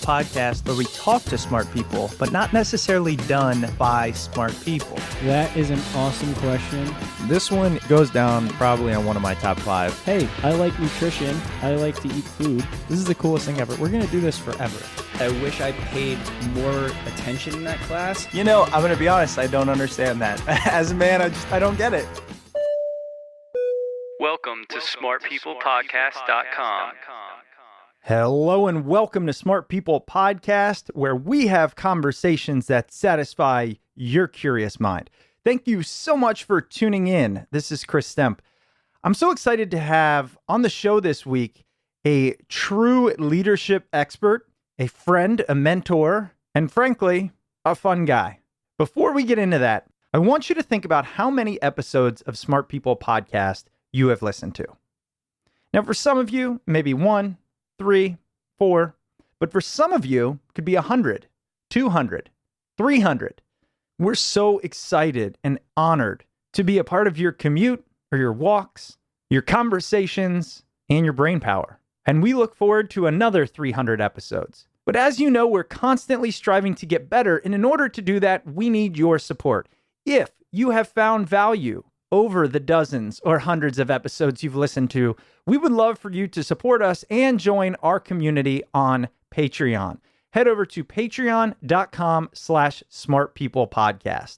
podcast where we talk to smart people, but not necessarily done by smart people? That is an awesome question. This one goes down probably on one of my top 5. Hey, I like nutrition. I like to eat food. This is the coolest thing ever. We're going to do this forever. I wish I paid more attention in that class. You know, I'm going to be honest, I don't understand that. As a man, I don't get it. Welcome to smartpeoplepodcast.com. Hello and welcome to Smart People Podcast, where we have conversations that satisfy your curious mind. Thank you so much for tuning in. This is Chris Stemp. I'm so excited to have on the show this week a true leadership expert, a friend, a mentor, and frankly, a fun guy. Before we get into that, I want you to think about how many episodes of Smart People Podcast you have listened to. Now, for some of you, maybe 1, 3, 4, but for some of you, it could be 100, 200, 300. We're so excited and honored to be a part of your commute or your walks, your conversations, and your brain power. And we look forward to another 300 episodes. But as you know, we're constantly striving to get better, and in order to do that, we need your support. If you have found value over the dozens or hundreds of episodes you've listened to, we would love for you to support us and join our community on Patreon. Head over to patreon.com/smartpeoplepodcast.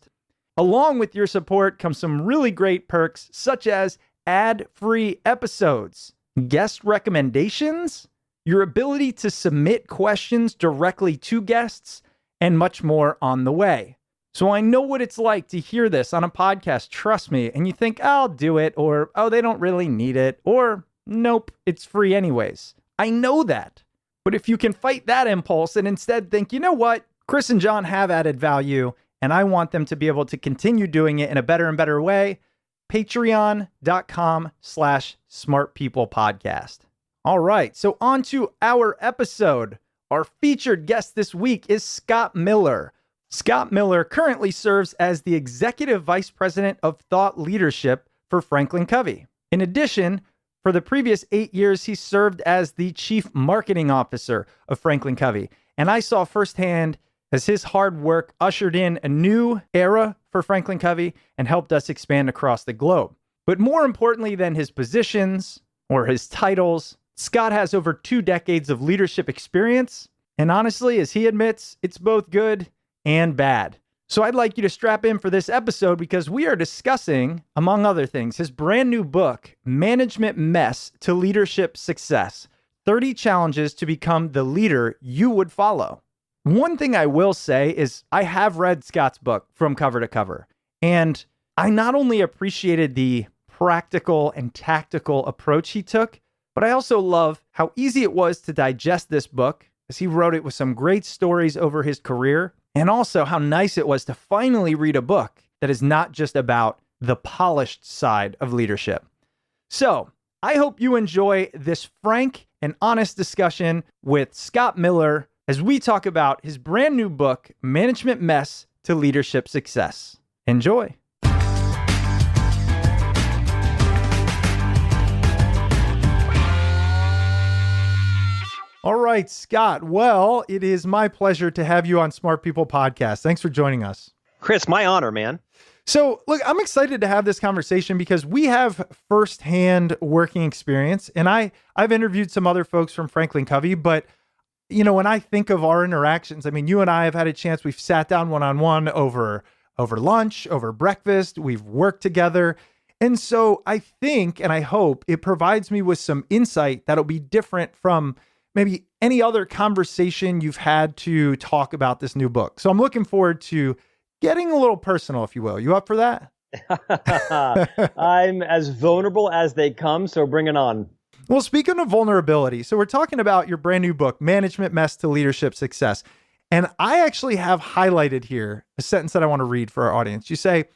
Along with your support comes some really great perks, such as ad-free episodes, guest recommendations, your ability to submit questions directly to guests, and much more on the way. So I know what it's like to hear this on a podcast, trust me, and you think, I'll do it, or, oh, they don't really need it, or, nope, it's free anyways. I know that. But if you can fight that impulse and instead think, you know what, Chris and John have added value, and I want them to be able to continue doing it in a better and better way, patreon.com/smartpeoplepodcast. All right, so on to our episode. Our featured guest this week is Scott Miller. Scott Miller currently serves as the Executive Vice President of Thought Leadership for FranklinCovey. In addition, for the previous 8 years, he served as the Chief Marketing Officer of FranklinCovey. And I saw firsthand as his hard work ushered in a new era for FranklinCovey and helped us expand across the globe. But more importantly than his positions or his titles, Scott has over 2 decades of leadership experience. And honestly, as he admits, it's both good and bad. So I'd like you to strap in for this episode because we are discussing, among other things, his brand new book, Management Mess to Leadership Success, 30 Challenges to Become the Leader You Would Follow. One thing I will say is I have read Scott's book from cover to cover, and I not only appreciated the practical and tactical approach he took, but I also love how easy it was to digest this book, as he wrote it with some great stories over his career. And also how nice it was to finally read a book that is not just about the polished side of leadership. So I hope you enjoy this frank and honest discussion with Scott Miller as we talk about his brand new book, Management Mess to Leadership Success. Enjoy. All right, Scott. Well, it is my pleasure to have you on Smart People Podcast. Thanks for joining us. Chris, my honor, man. So, look, I'm excited to have this conversation because we have firsthand working experience, and I've interviewed some other folks from FranklinCovey, but you know, when I think of our interactions, I mean, you and I have had a chance. We've sat down one-on-one over lunch, over breakfast. We've worked together. And so I think, and I hope it provides me with some insight that'll be different from maybe any other conversation you've had to talk about this new book. So I'm looking forward to getting a little personal, if you will. You up for that? I'm as vulnerable as they come, so bring it on. Well, speaking of vulnerability, so we're talking about your brand new book, Management Mess to Leadership Success. And I actually have highlighted here a sentence that I want to read for our audience. You say,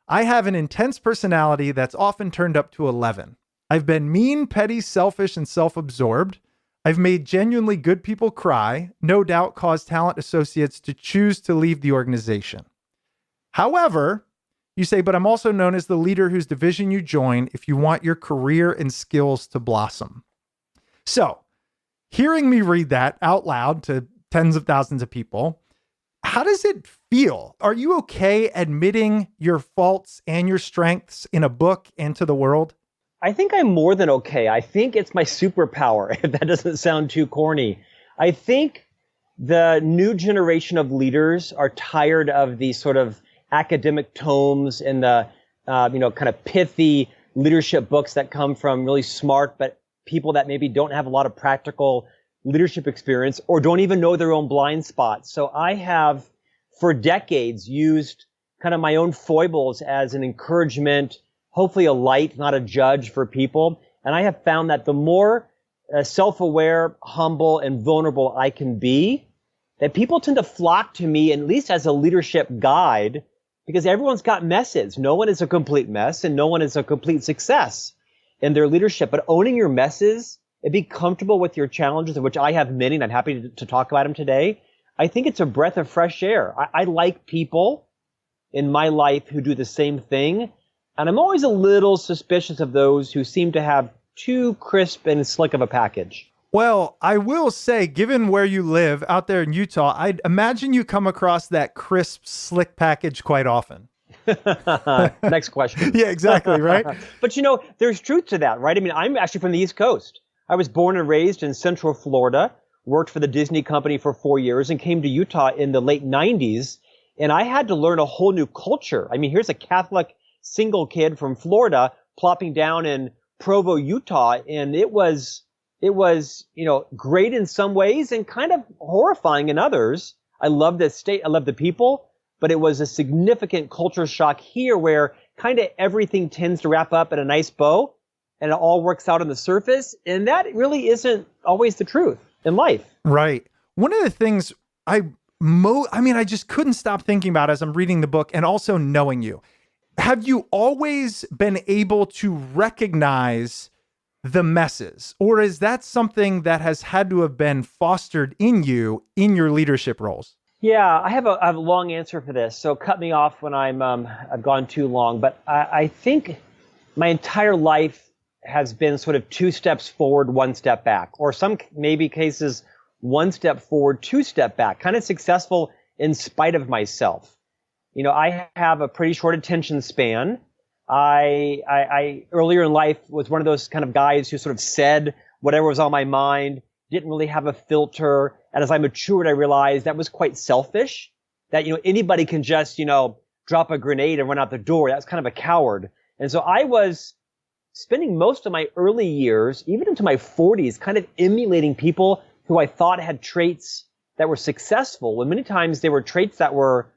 I have an intense personality that's often turned up to 11. I've been mean, petty, selfish, and self-absorbed. I've made genuinely good people cry, no doubt caused talent associates to choose to leave the organization. However, you say, but I'm also known as the leader whose division you join if you want your career and skills to blossom. So, hearing me read that out loud to tens of thousands of people. How does it feel? Are you okay admitting your faults and your strengths in a book and to the world? I think I'm more than okay. I think it's my superpower, if that doesn't sound too corny. I think the new generation of leaders are tired of these sort of academic tomes and the, kind of pithy leadership books that come from really smart, but people that maybe don't have a lot of practical leadership experience or don't even know their own blind spots. So I have, for decades, used kind of my own foibles as an encouragement, hopefully a light, not a judge for people. And I have found that the more self-aware, humble, and vulnerable I can be, that people tend to flock to me, at least as a leadership guide, because everyone's got messes. No one is a complete mess, and no one is a complete success in their leadership. But owning your messes and be comfortable with your challenges, of which I have many, and I'm happy to talk about them today, I think it's a breath of fresh air. I like people in my life who do the same thing, and I'm always a little suspicious of those who seem to have too crisp and slick of a package. Well, I will say, given where you live out there in Utah, I'd imagine you come across that crisp, slick package quite often. Next question. Yeah, exactly, right? But there's truth to that, right? I mean, I'm actually from the East Coast. I was born and raised in Central Florida, worked for the Disney company for 4 years, and came to Utah in the late 90s. And I had to learn a whole new culture. I mean, here's a Catholic single kid from Florida plopping down in Provo, Utah, and it was great in some ways and kind of horrifying in others. I love the state, I love the people, but it was a significant culture shock here where kind of everything tends to wrap up in a nice bow and it all works out on the surface. And that really isn't always the truth in life. Right. One of the things I just couldn't stop thinking about as I'm reading the book and also knowing you. Have you always been able to recognize the messes, or is that something that has had to have been fostered in you in your leadership roles? Yeah, I have a long answer for this, so cut me off when I've gone too long. But I think my entire life has been sort of 2 steps forward, 1 step back, or some maybe cases 1 step forward, 2 step back, kind of successful in spite of myself. I have a pretty short attention span. I earlier in life was one of those kind of guys who sort of said whatever was on my mind, didn't really have a filter. And as I matured, I realized that was quite selfish, that, anybody can just, drop a grenade and run out the door. That's kind of a coward. And so I was spending most of my early years, even into my 40s, kind of emulating people who I thought had traits that were successful. And many times they were traits that were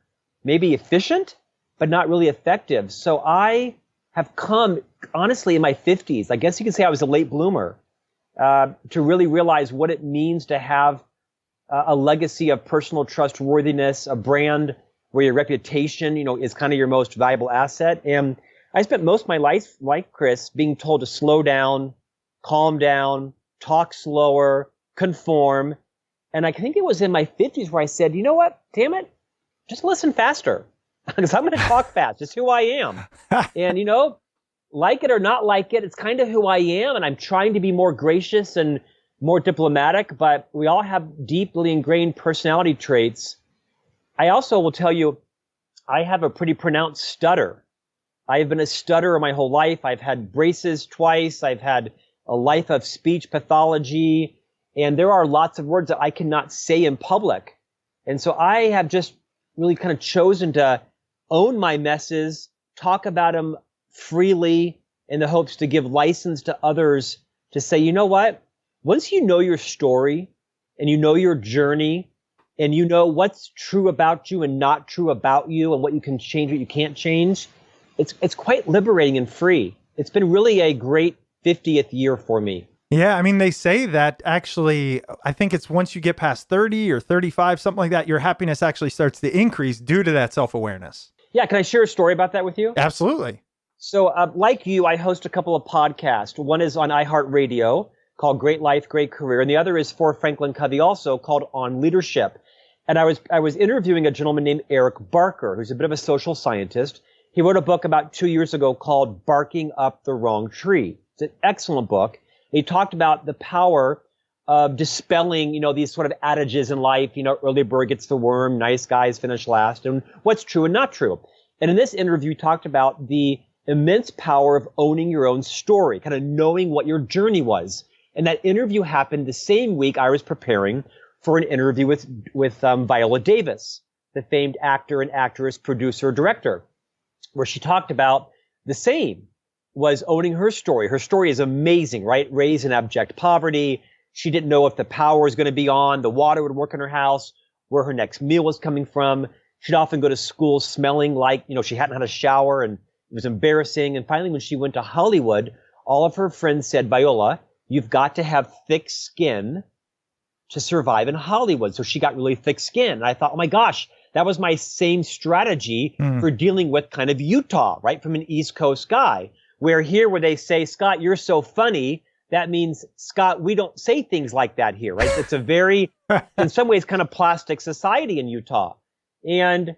maybe efficient, but not really effective. So I have come, honestly, in my 50s, I guess you could say I was a late bloomer, to really realize what it means to have a legacy of personal trustworthiness, a brand where your reputation, is kind of your most valuable asset. And I spent most of my life, Chris, being told to slow down, calm down, talk slower, conform. And I think it was in my 50s where I said, you know what, damn it, just listen faster. Because I'm going to talk fast. It's who I am. And, like it or not like it, it's kind of who I am. And I'm trying to be more gracious and more diplomatic, but we all have deeply ingrained personality traits. I also will tell you, I have a pretty pronounced stutter. I have been a stutterer my whole life. I've had braces twice. I've had a life of speech pathology. And there are lots of words that I cannot say in public. And so I have just really kind of chosen to own my messes, talk about them freely in the hopes to give license to others to say, you know what? Once you know your story and you know your journey and you know what's true about you and not true about you and what you can change, what you can't change, it's quite liberating and free. It's been really a great 50th year for me. Yeah, I mean, they say that actually, I think it's once you get past 30 or 35, something like that, your happiness actually starts to increase due to that self-awareness. Yeah, can I share a story about that with you? Absolutely. So like you, I host a couple of podcasts. One is on iHeartRadio called Great Life, Great Career, and the other is for FranklinCovey also called On Leadership. And I was interviewing a gentleman named Eric Barker, who's a bit of a social scientist. He wrote a book about 2 years ago called Barking Up the Wrong Tree. It's an excellent book. He talked about the power dispelling, these sort of adages in life, early bird gets the worm, nice guys finish last, and what's true and not true. And in this interview, he talked about the immense power of owning your own story, kind of knowing what your journey was. And that interview happened the same week I was preparing for an interview with Viola Davis, the famed actor and actress, producer, director, where she talked about the same, was owning her story. Her story is amazing, right? Raised in abject poverty. She didn't know if the power was going to be on, the water would work in her house, where her next meal was coming from. She'd often go to school smelling like, she hadn't had a shower, and it was embarrassing. And finally, when she went to Hollywood, all of her friends said, Viola, you've got to have thick skin to survive in Hollywood. So she got really thick skin. And I thought, oh my gosh, that was my same strategy for dealing with kind of Utah, right? From an East Coast guy, where they say, Scott, you're so funny. That means, Scott, we don't say things like that here, right? It's a very, in some ways, kind of plastic society in Utah. And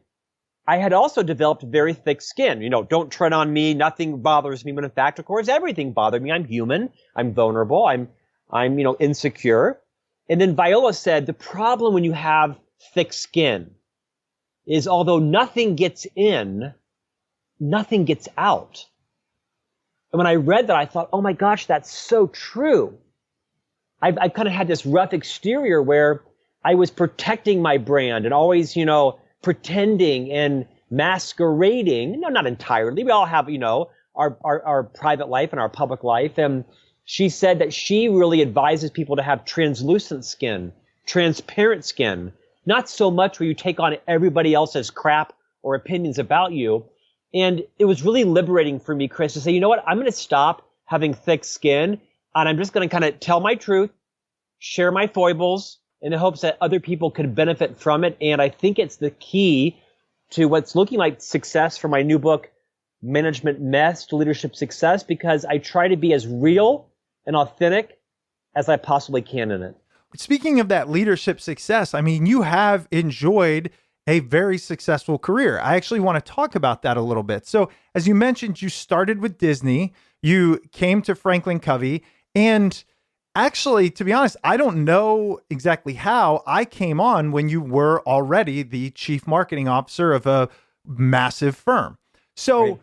I had also developed very thick skin. Don't tread on me. Nothing bothers me. When in fact, of course, everything bothered me. I'm human. I'm vulnerable. I'm insecure. And then Viola said, the problem when you have thick skin is although nothing gets in, nothing gets out. And when I read that, I thought, oh my gosh, that's so true. I kind of had this rough exterior where I was protecting my brand and always, pretending and masquerading. No, not entirely. We all have, our private life and our public life. And she said that she really advises people to have translucent skin, transparent skin, not so much where you take on everybody else's crap or opinions about you. And it was really liberating for me, Chris, to say, you know what, I'm going to stop having thick skin, and I'm just going to kind of tell my truth, share my foibles, in the hopes that other people could benefit from it. And I think it's the key to what's looking like success for my new book, Management Mess to Leadership Success, because I try to be as real and authentic as I possibly can in it. Speaking of that leadership success, you have enjoyed a very successful career. I actually want to talk about that a little bit. So as you mentioned, you started with Disney, you came to FranklinCovey, and actually, to be honest, I don't know exactly how I came on when you were already the chief marketing officer of a massive firm. So,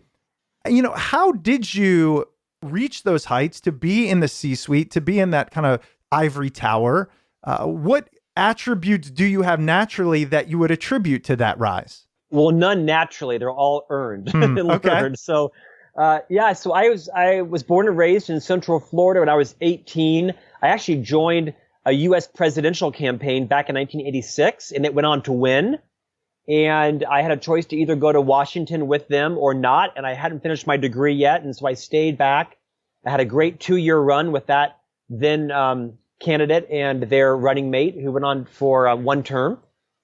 Right. How did you reach those heights to be in the C-suite, to be in that kind of ivory tower? What attributes do you have naturally that you would attribute to that rise? Well, none naturally. They're all earned and okay. learned. So, so I was born and raised in Central Florida when I was 18. I actually joined a U.S. presidential campaign back in 1986, and it went on to win. And I had a choice to either go to Washington with them or not, and I hadn't finished my degree yet, and so I stayed back. I had a great 2-year run with that then candidate and their running mate who went on for 1 term.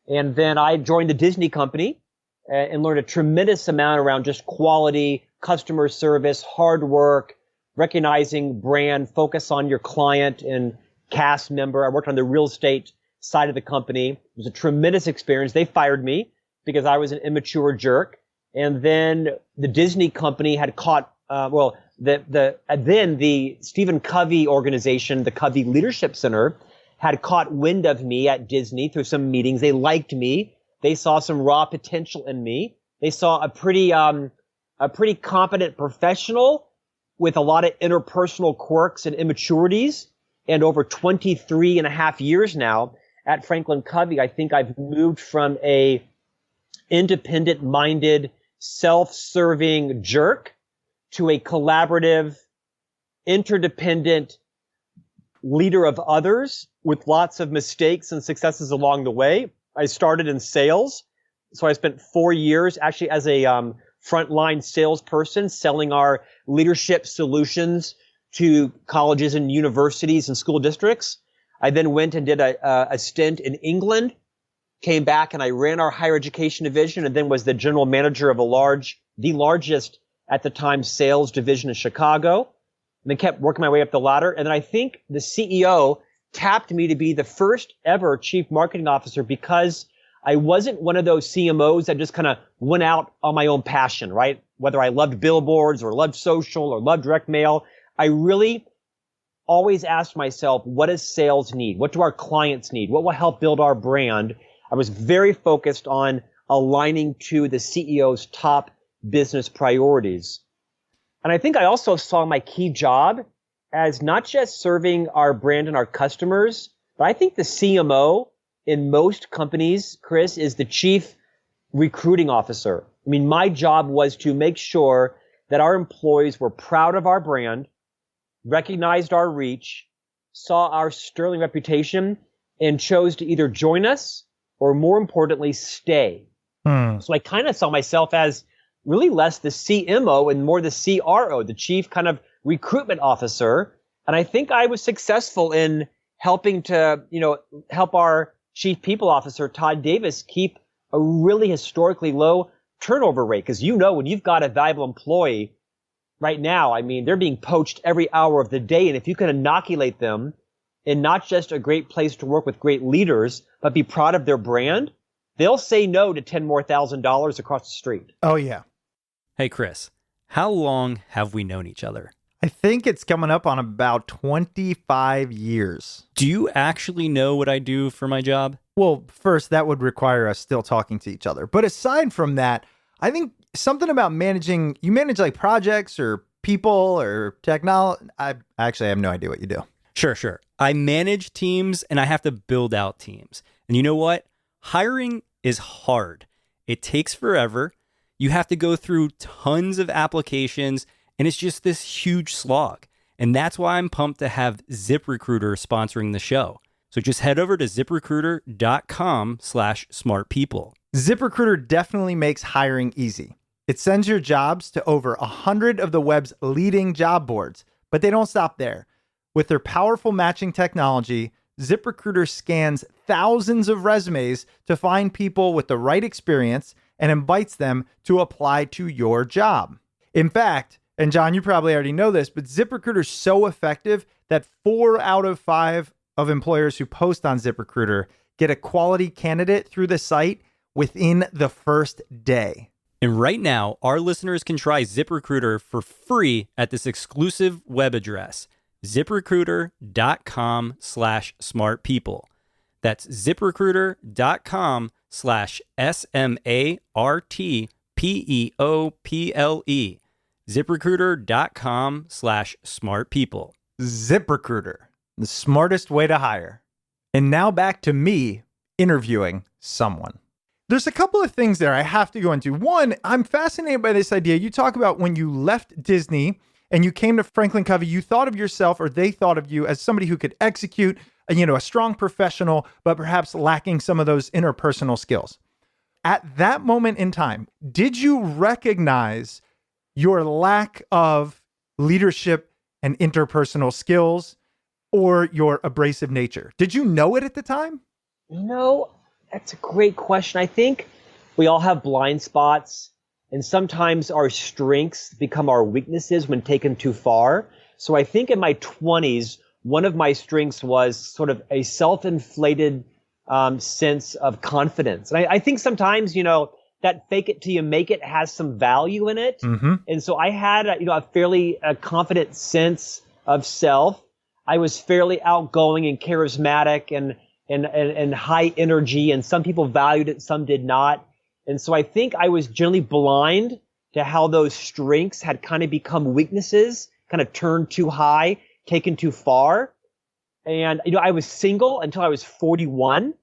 And then I joined the Disney company and learned a tremendous amount around just quality, customer service, hard work, recognizing brand, focus on your client and cast member. I worked on the real estate side of the company. It was a tremendous experience. They fired me because I was an immature jerk. And then the Disney company had caught, then the Stephen Covey organization, the Covey Leadership Center, had caught wind of me at Disney through some meetings. They liked me. They saw some raw potential in me. They saw a pretty competent professional with a lot of interpersonal quirks and immaturities. And over 23 and a half years now at FranklinCovey, I think I've moved from a independent-minded, self-serving jerk to a collaborative, interdependent leader of others with lots of mistakes and successes along the way. I started in sales. So I spent 4 years actually as a frontline salesperson selling our leadership solutions to colleges and universities and school districts. I then went and did a stint in England, came back and I ran our higher education division and then was the general manager of the largest at the time sales division in Chicago. And then kept working my way up the ladder. And then I think the CEO tapped me to be the first ever chief marketing officer because I wasn't one of those CMOs that just kind of went out on my own passion, right? Whether I loved billboards or loved social or loved direct mail, I really always asked myself, what does sales need? What do our clients need? What will help build our brand? I was very focused on aligning to the CEO's top business priorities. And I think I also saw my key job as not just serving our brand and our customers, but I think the CMO in most companies, Chris, is the chief recruiting officer. I mean, my job was to make sure that our employees were proud of our brand, recognized our reach, saw our sterling reputation, and chose to either join us or, more importantly, stay. So I kind of saw myself as really less the CMO and more the CRO, the chief kind of recruitment officer. And I think I was successful in helping to, help our chief people officer, Todd Davis, keep a really historically low turnover rate. Because when you've got a valuable employee right now, I mean, they're being poached every hour of the day. And if you can inoculate them in not just a great place to work with great leaders, but be proud of their brand, they'll say no to $10,000 across the street. Oh, yeah. Hey, Chris, how long have we known each other? I think it's coming up on about 25 years. Do you actually know what I do for my job? Well, first, that would require us still talking to each other. But aside from that, I think something about you manage like projects or people or technology. I actually have no idea what you do. Sure. I manage teams and I have to build out teams. And you know what? Hiring is hard. It takes forever. You have to go through tons of applications, and it's just this huge slog. And that's why I'm pumped to have ZipRecruiter sponsoring the show. So just head over to ziprecruiter.com/smartpeople. ZipRecruiter definitely makes hiring easy. It sends your jobs to over 100 of the web's leading job boards, but they don't stop there. With their powerful matching technology, ZipRecruiter scans thousands of resumes to find people with the right experience and invites them to apply to your job. In fact, and John, you probably already know this, but ZipRecruiter is so effective that 4 out of 5 of employers who post on ZipRecruiter get a quality candidate through the site within the first day. And right now, our listeners can try ZipRecruiter for free at this exclusive web address, ziprecruiter.com/smartpeople. That's ziprecruiter.com/SMARTPEOPLE. ZipRecruiter.com/smartpeople. ZipRecruiter, the smartest way to hire. And now back to me interviewing someone. There's a couple of things there I have to go into. One, I'm fascinated by this idea. You talk about when you left Disney and you came to FranklinCovey, you thought of yourself, or they thought of you as somebody who could execute, a strong professional, but perhaps lacking some of those interpersonal skills. At that moment in time, did you recognize your lack of leadership and interpersonal skills or your abrasive nature? Did you know it at the time? No, that's a great question. I think we all have blind spots, and sometimes our strengths become our weaknesses when taken too far. So I think in my 20s, one of my strengths was sort of a self-inflated sense of confidence. And I think sometimes, that fake it till you make it has some value in it. Mm-hmm. And so I had a fairly confident sense of self. I was fairly outgoing and charismatic and high energy, and some people valued it, some did not. And so I think I was generally blind to how those strengths had kind of become weaknesses, kind of turned too high, taken too far. And, I was single until I was 41.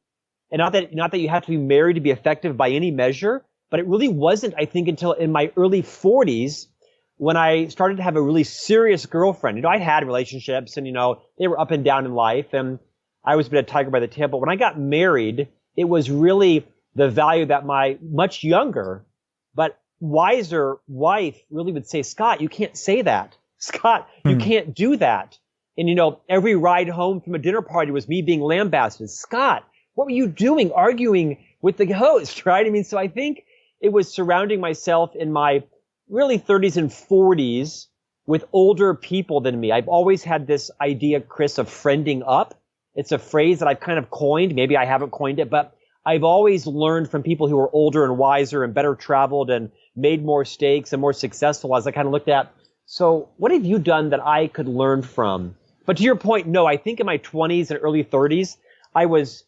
And not that you have to be married to be effective by any measure, but it really wasn't, I think, until in my early 40s when I started to have a really serious girlfriend. I had relationships and, they were up and down in life, and I was a bit of a tiger by the tail. But when I got married, it was really the value that my much younger but wiser wife really would say, Scott, you can't say that. Scott, you can't do that. And, every ride home from a dinner party was me being lambasted. Scott, what were you doing arguing with the host, right? I mean, so I think it was surrounding myself in my really 30s and 40s with older people than me. I've always had this idea, Chris, of friending up. It's a phrase that I've kind of coined. Maybe I haven't coined it, but I've always learned from people who are older and wiser and better traveled and made more mistakes and more successful as I kind of looked at, so what have you done that I could learn from? But to your point, no, I think in my 20s and early 30s, I was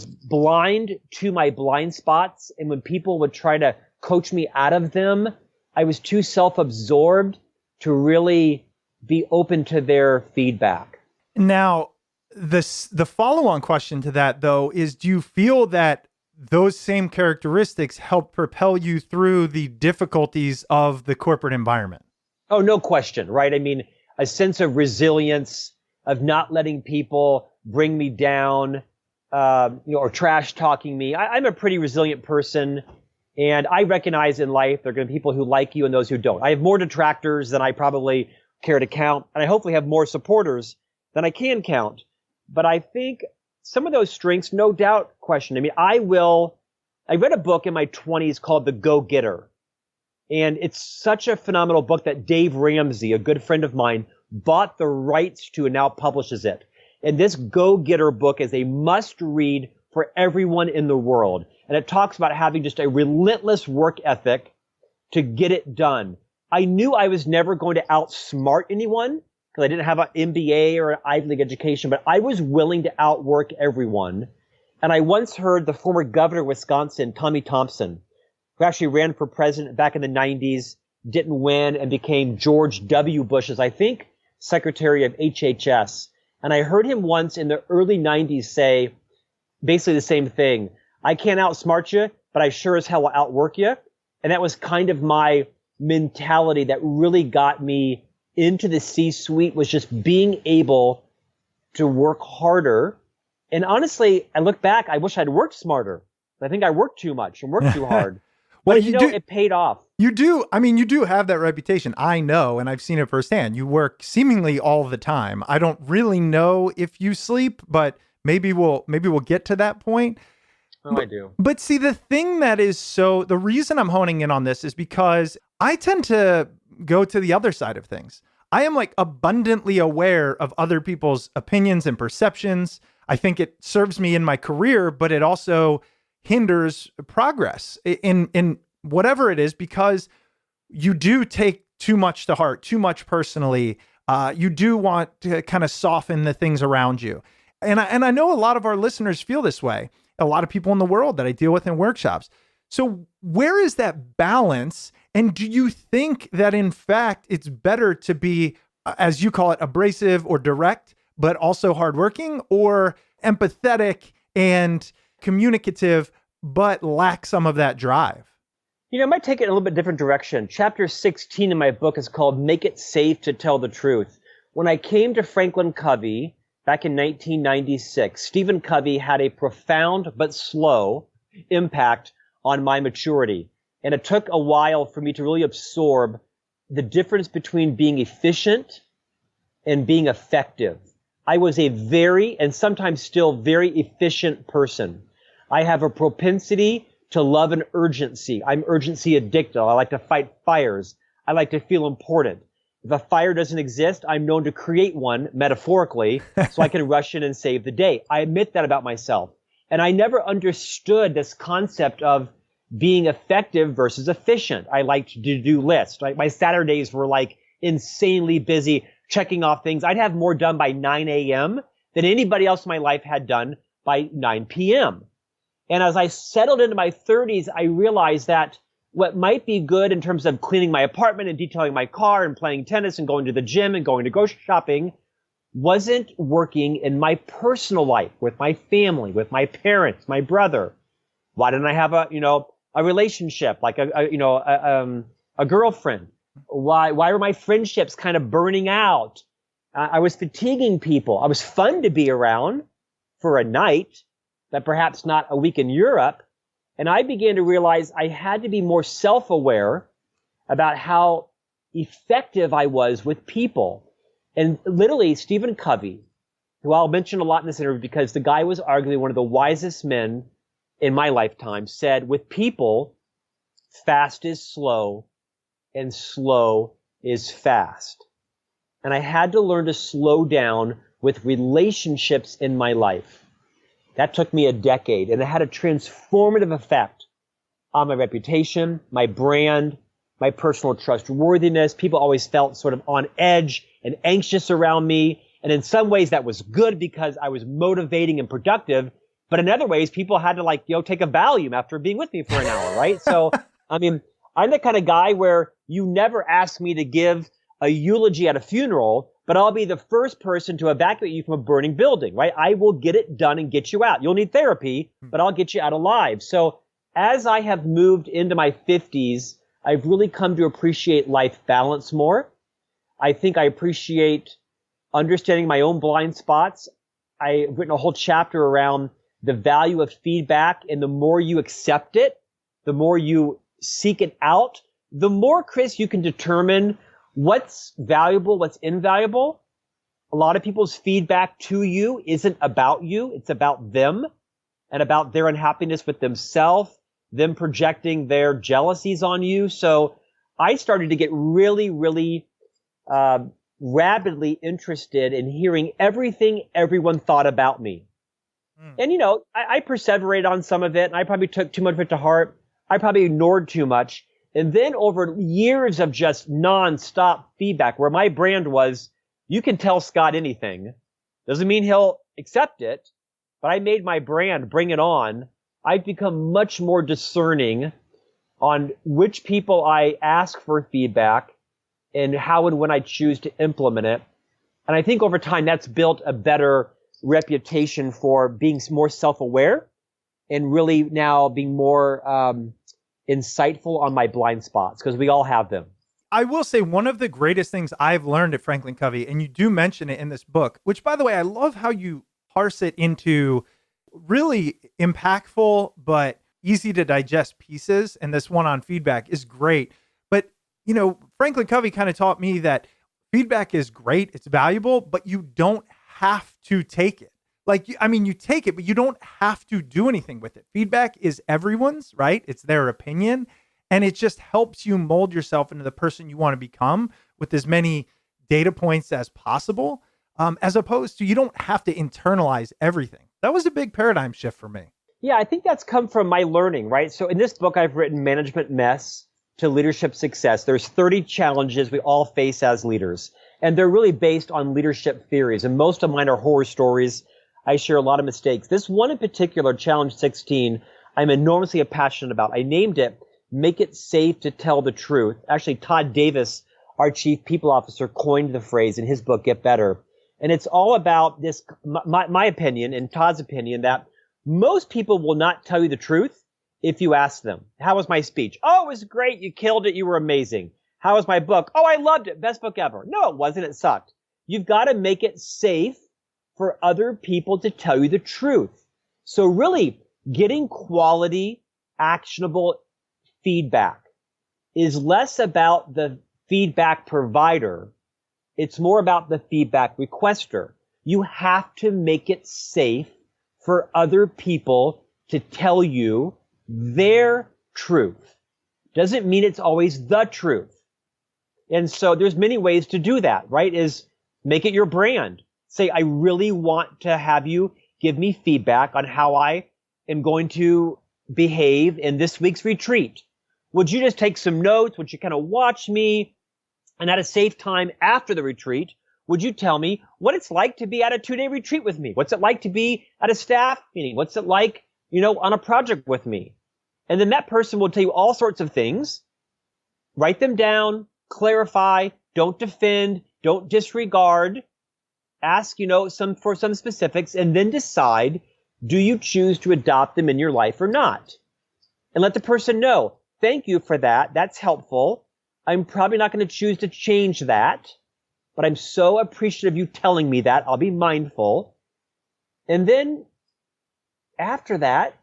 blind to my blind spots. And when people would try to coach me out of them, I was too self-absorbed to really be open to their feedback. Now, the follow-on question to that, though, is do you feel that those same characteristics help propel you through the difficulties of the corporate environment? Oh, no question, right? I mean, a sense of resilience, of not letting people bring me down, or trash talking me. I'm a pretty resilient person, and I recognize in life there are going to be people who like you and those who don't. I have more detractors than I probably care to count, and I hopefully have more supporters than I can count. But I think some of those strengths, no doubt, question. I mean, I read a book in my 20s called The Go-Getter. And it's such a phenomenal book that Dave Ramsey, a good friend of mine, bought the rights to and now publishes it. And this Go-Getter book is a must-read for everyone in the world. And it talks about having just a relentless work ethic to get it done. I knew I was never going to outsmart anyone because I didn't have an MBA or an Ivy League education, but I was willing to outwork everyone. And I once heard the former governor of Wisconsin, Tommy Thompson, who actually ran for president back in the 90s, didn't win, and became George W. Bush's, I think, secretary of HHS. And I heard him once in the early 90s say basically the same thing. I can't outsmart you, but I sure as hell will outwork you. And that was kind of my mentality that really got me into the C-suite, was just being able to work harder. And honestly, I look back, I wish I'd worked smarter. I think I worked too much and worked too hard. Well, But it paid off. You do. I mean, you do have that reputation. I know, and I've seen it firsthand. You work seemingly all the time. I don't really know if you sleep, but maybe we'll get to that point. Oh, I do. But see, the thing that is the reason I'm honing in on this is because I tend to go to the other side of things. I am like abundantly aware of other people's opinions and perceptions. I think it serves me in my career, but it also hinders progress in whatever it is, because you do take too much to heart, too much personally. You do want to kind of soften the things around you. And I know a lot of our listeners feel this way. A lot of people in the world that I deal with in workshops. So where is that balance? And do you think that in fact it's better to be, as you call it, abrasive or direct, but also hardworking, or empathetic and communicative, but lack some of that drive? I might take it in a little bit different direction. Chapter 16 in my book is called Make It Safe to Tell the Truth. When I came to FranklinCovey back in 1996, Stephen Covey had a profound but slow impact on my maturity. And it took a while for me to really absorb the difference between being efficient and being effective. I was a very, and sometimes still very efficient person. I have a propensity to love an urgency. I'm urgency addicted. I like to fight fires. I like to feel important. If a fire doesn't exist, I'm known to create one, metaphorically, so I can rush in and save the day. I admit that about myself. And I never understood this concept of being effective versus efficient. I liked to do lists. Right? My Saturdays were like insanely busy checking off things. I'd have more done by 9 a.m. than anybody else in my life had done by 9 p.m. And as I settled into my 30s, I realized that what might be good in terms of cleaning my apartment and detailing my car and playing tennis and going to the gym and going to grocery shopping wasn't working in my personal life, with my family, with my parents, my brother. Why didn't I have a relationship, like a girlfriend? Why were my friendships kind of burning out? I was fatiguing people. I was fun to be around for a night, but perhaps not a week in Europe. And I began to realize I had to be more self-aware about how effective I was with people. And literally, Stephen Covey, who I'll mention a lot in this interview because the guy was arguably one of the wisest men in my lifetime, said, with people, fast is slow and slow is fast. And I had to learn to slow down with relationships in my life. That took me a decade, and it had a transformative effect on my reputation, my brand, my personal trustworthiness. People always felt sort of on edge and anxious around me, And in some ways that was good because I was motivating and productive. But in other ways, people had to take a Valium after being with me for an hour, right? So, I mean, I'm the kind of guy where you never ask me to give a eulogy at a funeral, but I'll be the first person to evacuate you from a burning building, right? I will get it done and get you out. You'll need therapy, but I'll get you out alive. So as I have moved into my 50s, I've really come to appreciate life balance more. I think I appreciate understanding my own blind spots. I've written a whole chapter around the value of feedback, and the more you accept it, the more you seek it out, the more, Chris, you can determine what's valuable, what's invaluable. A lot of people's feedback to you isn't about you. It's about them and about their unhappiness with themselves, them projecting their jealousies on you. So I started to get really, really rapidly interested in hearing everything everyone thought about me. And, I perseverated on some of it, and I probably took too much of it to heart. I probably ignored too much. And then over years of just nonstop feedback, where my brand was, you can tell Scott anything. Doesn't mean he'll accept it, but I made my brand, bring it on. I've become much more discerning on which people I ask for feedback and how and when I choose to implement it. And I think over time that's built a better reputation for being more self-aware and really now being more insightful on my blind spots, because we all have them. I will say one of the greatest things I've learned at FranklinCovey, and you do mention it in this book, which, by the way, I love how you parse it into really impactful but easy to digest pieces. And this one on feedback is great. But, FranklinCovey kind of taught me that feedback is great, it's valuable, but you don't have to take it. You take it, but you don't have to do anything with it. Feedback is everyone's, right? It's their opinion. And it just helps you mold yourself into the person you want to become with as many data points as possible, as opposed to you don't have to internalize everything. That was a big paradigm shift for me. Yeah, I think that's come from my learning, right? So in this book, I've written Management Mess to Leadership Success. There's 30 challenges we all face as leaders, and they're really based on leadership theories. And most of mine are horror stories. I share a lot of mistakes. This one in particular, Challenge 16, I'm enormously passionate about. I named it Make It Safe to Tell the Truth. Actually, Todd Davis, our chief people officer, coined the phrase in his book, Get Better. And it's all about this, my opinion and Todd's opinion, that most people will not tell you the truth if you ask them. How was my speech? Oh, it was great. You killed it. You were amazing. How was my book? Oh, I loved it. Best book ever. No, it wasn't. It sucked. You've got to make it safe for other people to tell you the truth. So really, getting quality, actionable feedback is less about the feedback provider. It's more about the feedback requester. You have to make it safe for other people to tell you their truth. Doesn't mean it's always the truth. And so there's many ways to do that, right? Is make it your brand. Say, I really want to have you give me feedback on how I am going to behave in this week's retreat. Would you just take some notes? Would you kind of watch me? And at a safe time after the retreat, would you tell me what it's like to be at a 2-day retreat with me? What's it like to be at a staff meeting? What's it like, on a project with me? And then that person will tell you all sorts of things. Write them down, clarify, don't defend, don't disregard. Ask, for some specifics, and then decide, do you choose to adopt them in your life or not? And let the person know, thank you for that. That's helpful. I'm probably not going to choose to change that, but I'm so appreciative of you telling me that. I'll be mindful. And then after that,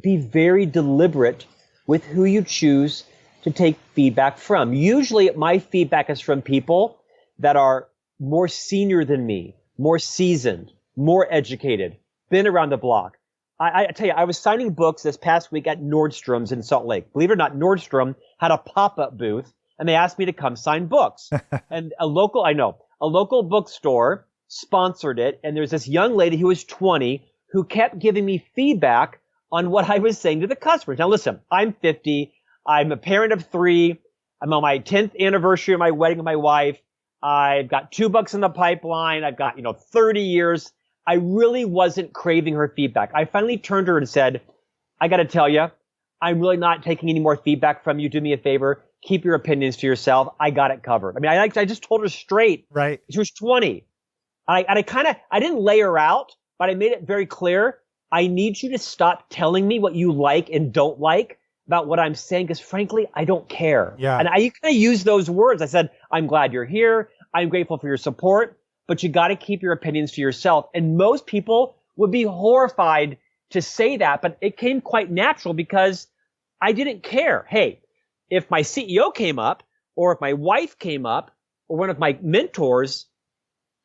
be very deliberate with who you choose to take feedback from. Usually my feedback is from people that are more senior than me, more seasoned, more educated, been around the block. I tell you, I was signing books this past week at Nordstrom's in Salt Lake. Believe it or not, Nordstrom had a pop-up booth, and they asked me to come sign books. And a local bookstore sponsored it, and there's this young lady who was 20 who kept giving me feedback on what I was saying to the customers. Now listen, I'm 50, I'm a parent of 3, I'm on my 10th anniversary of my wedding with my wife. I've got 2 books in the pipeline. I've got, 30 years. I really wasn't craving her feedback. I finally turned to her and said, I got to tell you, I'm really not taking any more feedback from you. Do me a favor. Keep your opinions to yourself. I got it covered. I mean, I just told her straight. Right. She was 20. I didn't lay her out, but I made it very clear. I need you to stop telling me what you like and don't like about what I'm saying, because frankly, I don't care. Yeah. And I kind of used those words. I said, I'm glad you're here. I'm grateful for your support, but you got to keep your opinions to yourself. And most people would be horrified to say that, but it came quite natural because I didn't care. Hey, if my CEO came up, or if my wife came up, or one of my mentors,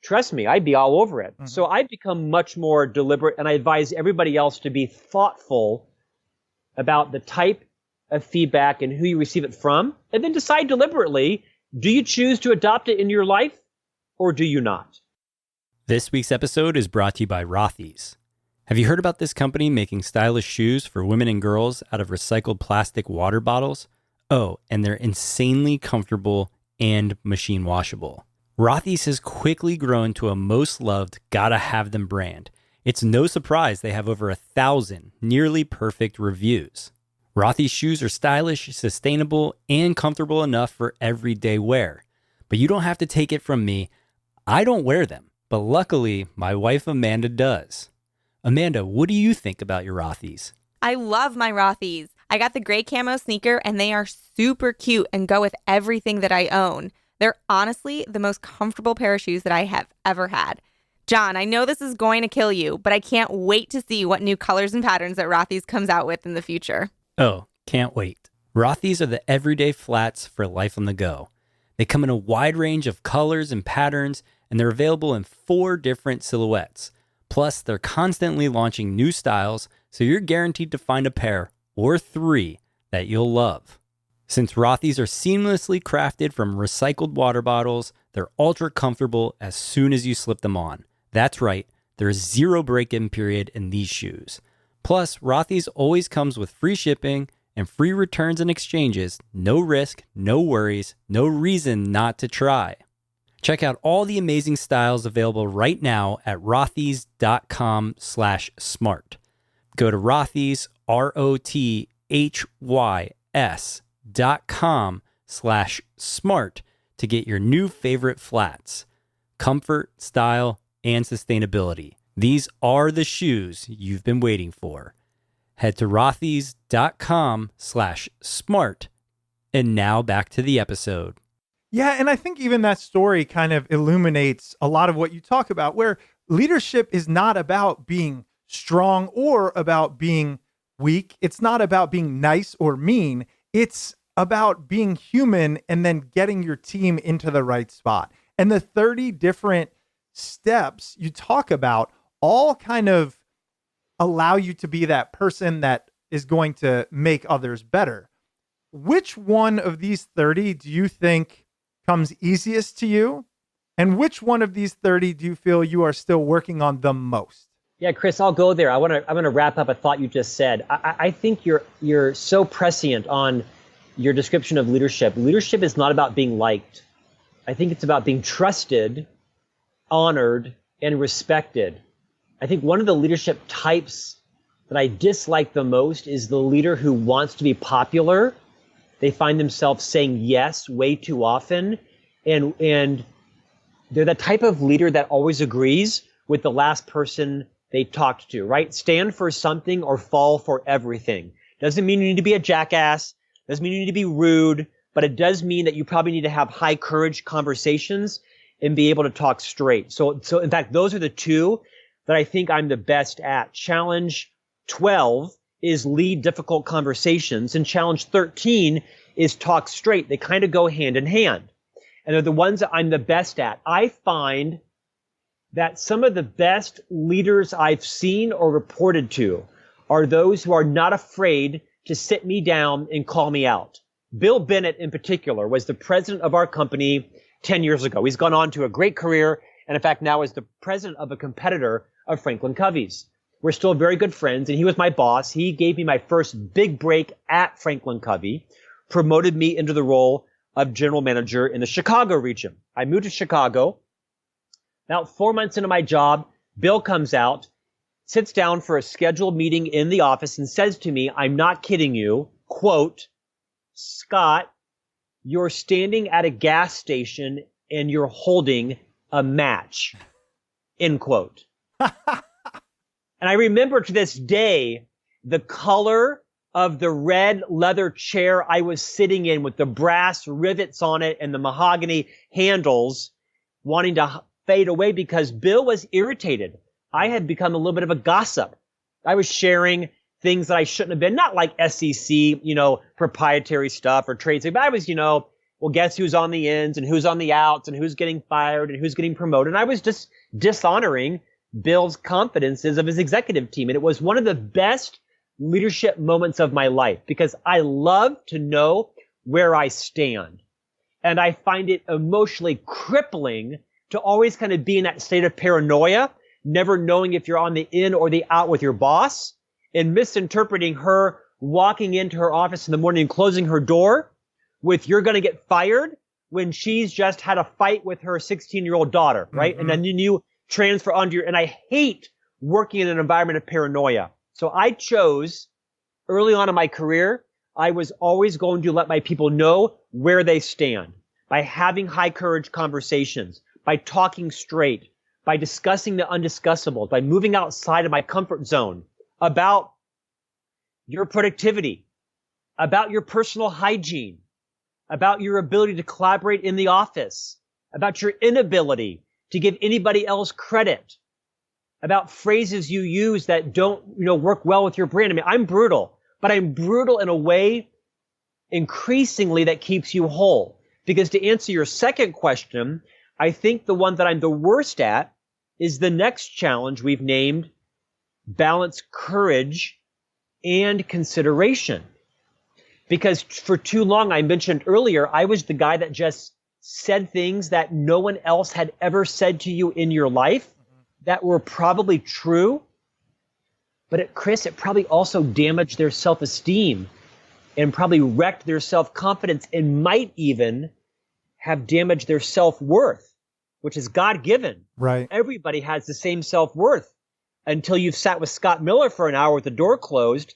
trust me, I'd be all over it. Mm-hmm. So I've become much more deliberate, and I advise everybody else to be thoughtful about the type of feedback and who you receive it from, and then decide deliberately, do you choose to adopt it in your life, or do you not? This week's episode is brought to you by Rothy's. Have you heard about this company making stylish shoes for women and girls out of recycled plastic water bottles? Oh, and they're insanely comfortable and machine washable. Rothy's has quickly grown to a most loved, gotta have them brand. It's no surprise they have over 1,000 nearly perfect reviews. Rothy's shoes are stylish, sustainable, and comfortable enough for everyday wear. But you don't have to take it from me. I don't wear them, but luckily my wife Amanda does. Amanda, what do you think about your Rothy's? I love my Rothy's. I got the gray camo sneaker and they are super cute and go with everything that I own. They're honestly the most comfortable pair of shoes that I have ever had. John, I know this is going to kill you, but I can't wait to see what new colors and patterns that Rothy's comes out with in the future. Oh, can't wait. Rothy's are the everyday flats for life on the go. They come in a wide range of colors and patterns, and they're available in 4 different silhouettes. Plus, they're constantly launching new styles, so you're guaranteed to find a pair or 3 that you'll love. Since Rothy's are seamlessly crafted from recycled water bottles, they're ultra comfortable as soon as you slip them on. That's right, there's 0 break-in period in these shoes. Plus, Rothy's always comes with free shipping and free returns and exchanges. No risk, no worries, no reason not to try. Check out all the amazing styles available right now at rothys.com/smart. Go to Rothys, ROTHYS.com/smart to get your new favorite flats. Comfort, style, and sustainability. These are the shoes you've been waiting for. Head to rothys.com/smart. And now back to the episode. Yeah, and I think even that story kind of illuminates a lot of what you talk about, where leadership is not about being strong or about being weak. It's not about being nice or mean. It's about being human and then getting your team into the right spot. And the 30 different steps you talk about all kind of allow you to be that person that is going to make others better. Which one of these 30 do you think comes easiest to you? And which one of these 30 do you feel you are still working on the most? Yeah, Chris, I'll go there. I'm going to wrap up a thought you just said. I think you're so prescient on your description of leadership. Leadership is not about being liked. I think it's about being trusted, honored, and respected. I think one of the leadership types that I dislike the most is the leader who wants to be popular. They find themselves saying yes way too often. And they're the type of leader that always agrees with the last person they talked to, right? Stand for something or fall for everything. Doesn't mean you need to be a jackass. Doesn't mean you need to be rude, but it does mean that you probably need to have high courage conversations and be able to talk straight. So in fact, those are the 2 that I think I'm the best at. Challenge 12 is lead difficult conversations, and challenge 13 is talk straight. They kind of go hand in hand. And they're the ones that I'm the best at. I find that some of the best leaders I've seen or reported to are those who are not afraid to sit me down and call me out. Bill Bennett, in particular, was the president of our company 10 years ago. He's gone on to a great career, and in fact now is the president of a competitor of FranklinCovey's. We're still very good friends, and he was my boss. He gave me my first big break at FranklinCovey, promoted me into the role of general manager in the Chicago region. I moved to Chicago. About 4 months into my job, Bill comes out, sits down for a scheduled meeting in the office and says to me, I'm not kidding you, quote, Scott, you're standing at a gas station and you're holding a match, end quote. And I remember to this day, the color of the red leather chair I was sitting in with the brass rivets on it and the mahogany handles wanting to fade away because Bill was irritated. I had become a little bit of a gossip. I was sharing things that I shouldn't have been, not like SEC, proprietary stuff or trade secret, but I was, well, guess who's on the ins and who's on the outs and who's getting fired and who's getting promoted. And I was just dishonoring Bill's confidences of his executive team. And it was one of the best leadership moments of my life because I love to know where I stand. And I find it emotionally crippling to always kind of be in that state of paranoia, never knowing if you're on the in or the out with your boss, and misinterpreting her walking into her office in the morning and closing her door with you're going to get fired when she's just had a fight with her 16-year-old daughter, right? Mm-hmm. And then you transfer onto and I hate working in an environment of paranoia. So I chose early on in my career, I was always going to let my people know where they stand by having high courage conversations, by talking straight, by discussing the undiscussable, by moving outside of my comfort zone about your productivity, about your personal hygiene, about your ability to collaborate in the office, about your inability to give anybody else credit, about phrases you use that don't, work well with your brand. I mean, I'm brutal, but I'm brutal in a way increasingly that keeps you whole. Because to answer your second question, I think the one that I'm the worst at is the next challenge we've named balance courage and consideration. Because for too long, I mentioned earlier, I was the guy that just said things that no one else had ever said to you in your life that were probably true. But Chris, it probably also damaged their self-esteem and probably wrecked their self-confidence and might even have damaged their self-worth, which is God-given. Right. Everybody has the same self-worth until you've sat with Scott Miller for an hour with the door closed,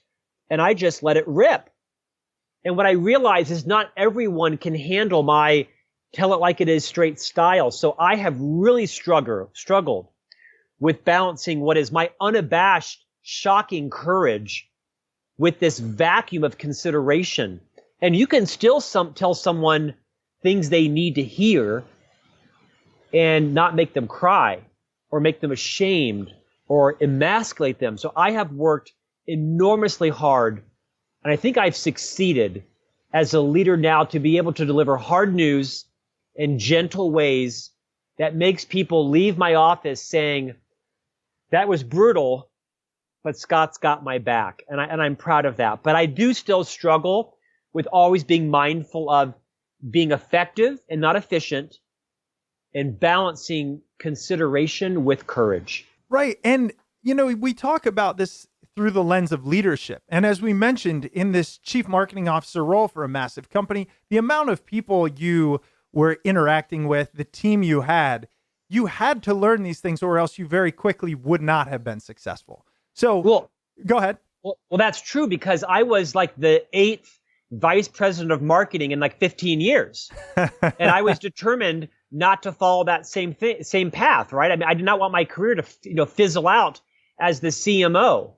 and I just let it rip. And what I realize is not everyone can handle my tell it like it is straight style. So I have really struggled with balancing what is my unabashed, shocking courage with this vacuum of consideration. And you can still tell someone things they need to hear and not make them cry or make them ashamed or emasculate them. So I have worked enormously hard, and I think I've succeeded as a leader now to be able to deliver hard news in gentle ways that makes people leave my office saying, that was brutal, but Scott's got my back. And I'm proud of that. But I do still struggle with always being mindful of being effective and not efficient and balancing consideration with courage. Right. And, we talk about this through the lens of leadership. And as we mentioned, in this chief marketing officer role for a massive company, the amount of people you were interacting with, the team you had to learn these things or else you very quickly would not have been successful. So go ahead. Well, that's true because I was like the 8th vice president of marketing in like 15 years. And I was determined not to follow that same path, right? I mean, I did not want my career to, fizzle out as the CMO.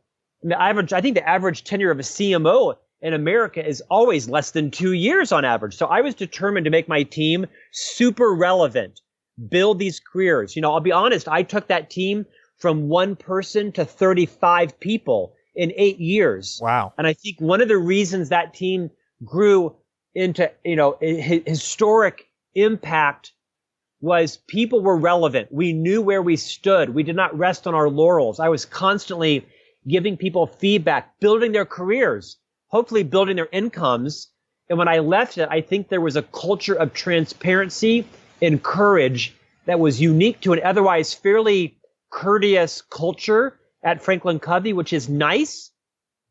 I think the average tenure of a CMO in America is always less than 2 years on average. So I was determined to make my team super relevant, build these careers. I'll be honest, I took that team from 1 person to 35 people in 8 years. Wow. And I think one of the reasons that team grew into, historic impact was people were relevant. We knew where we stood. We did not rest on our laurels. I was constantly giving people feedback, building their careers, hopefully building their incomes. And when I left it, I think there was a culture of transparency and courage that was unique to an otherwise fairly courteous culture at FranklinCovey, which is nice,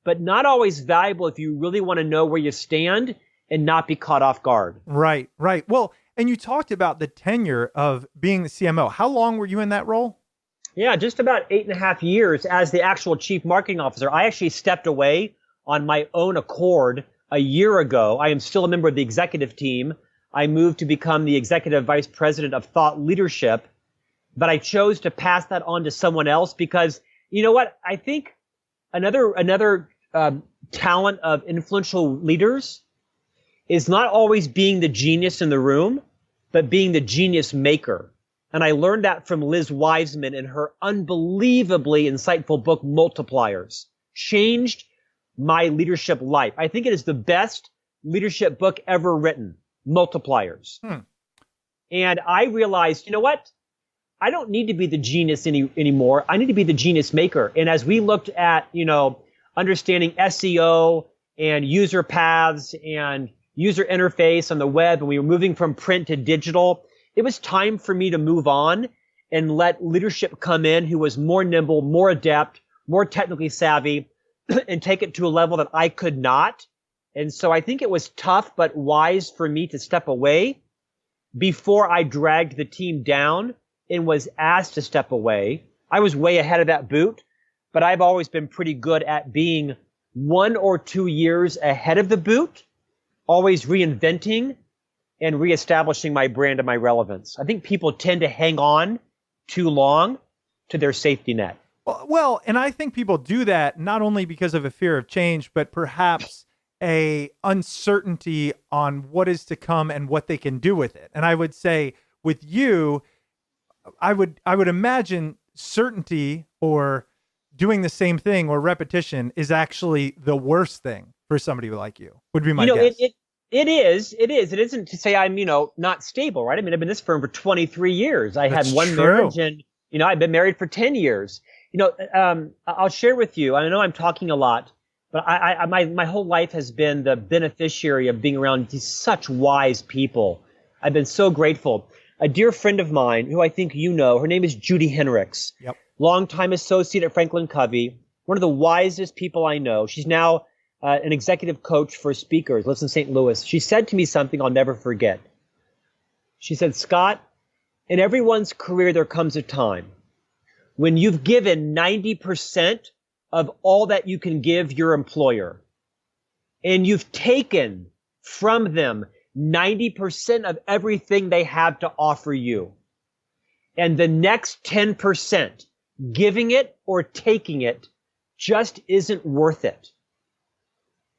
but not always valuable if you really want to know where you stand and not be caught off guard. Right, right. Well, and you talked about the tenure of being the CMO. How long were you in that role? Yeah, just about 8.5 years as the actual chief marketing officer. I actually stepped away on my own accord a year ago. I am still a member of the executive team. I moved to become the executive vice president of thought leadership, but I chose to pass that on to someone else because, you know what? I think another talent of influential leaders is not always being the genius in the room, but being the genius maker. And I learned that from Liz Wiseman in her unbelievably insightful book, Multipliers. Changed my leadership life. I think it is the best leadership book ever written, Multipliers. And I realized, you know what? I don't need to be the genius anymore. I need to be the genius maker. And as we looked at, understanding SEO and user paths and user interface on the web, and we were moving from print to digital, it was time for me to move on and let leadership come in who was more nimble, more adept, more technically savvy, and take it to a level that I could not. And so I think it was tough but wise for me to step away before I dragged the team down and was asked to step away. I was way ahead of that boot, but I've always been pretty good at being 1 or 2 years ahead of the boot, always reinventing and reestablishing my brand and my relevance. I think people tend to hang on too long to their safety net. Well, and I think people do that not only because of a fear of change, but perhaps a uncertainty on what is to come and what they can do with it. And I would say with you, I would imagine certainty or doing the same thing or repetition is actually the worst thing for somebody like you, would be my guess. It is. It isn't to say I'm, not stable, right? I mean, I've been in this firm for 23 years. I had one marriage and, I've been married for 10 years. I'll share with you, I know I'm talking a lot, but my whole life has been the beneficiary of being around these such wise people. I've been so grateful. A dear friend of mine who I think her name is Judy Henricks. Yep. Longtime associate at FranklinCovey, one of the wisest people I know. She's now an executive coach for speakers, lives in St. Louis. She said to me something I'll never forget. She said, Scott, in everyone's career, there comes a time when you've given 90% of all that you can give your employer, and you've taken from them 90% of everything they have to offer you. And the next 10%, giving it or taking it, just isn't worth it.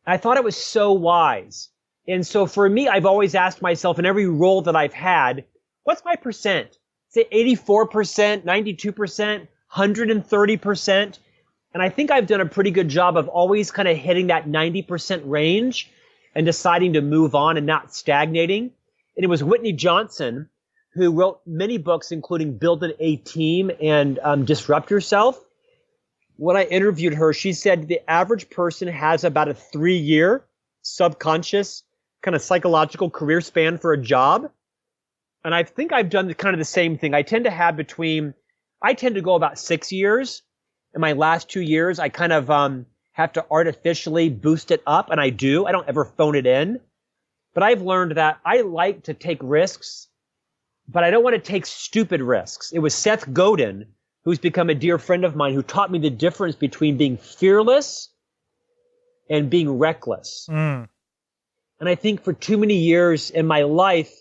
I thought it was so wise. And so for me, I've always asked myself in every role that I've had, what's my percent? Say 84%, 92%, 130%. And I think I've done a pretty good job of always kind of hitting that 90% range and deciding to move on and not stagnating. And it was Whitney Johnson who wrote many books, including Building a Team and Disrupt Yourself. When I interviewed her, she said the average person has about a 3-year subconscious kind of psychological career span for a job. And I think I've done kind of the same thing. I tend to go about 6 years. In my last 2 years, I kind of have to artificially boost it up, and I do. I don't ever phone it in. But I've learned that I like to take risks, but I don't want to take stupid risks. It was Seth Godin, who's become a dear friend of mine, who taught me the difference between being fearless and being reckless. And I think for too many years in my life,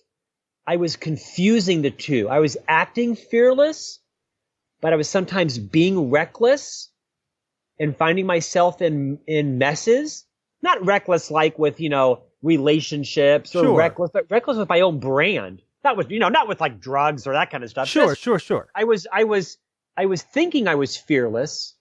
I was confusing the two. I was acting fearless, but I was sometimes being reckless and finding myself in messes. Not reckless like with, relationships or reckless, but reckless with my own brand. Not with, not with like drugs or that kind of stuff. Sure. I was thinking I was fearless,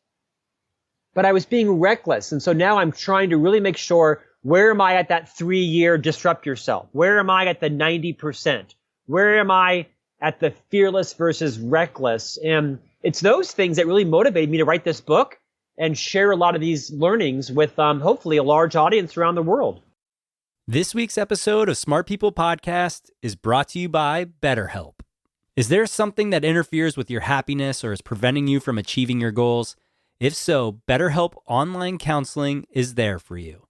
but I was being reckless. And so now I'm trying to really make sure, where am I at that 3-year disrupt yourself? Where am I at the 90%? Where am I at the fearless versus reckless? And it's those things that really motivated me to write this book and share a lot of these learnings with hopefully a large audience around the world. This week's episode of Smart People Podcast is brought to you by BetterHelp. Is there something that interferes with your happiness or is preventing you from achieving your goals? If so, BetterHelp Online Counseling is there for you.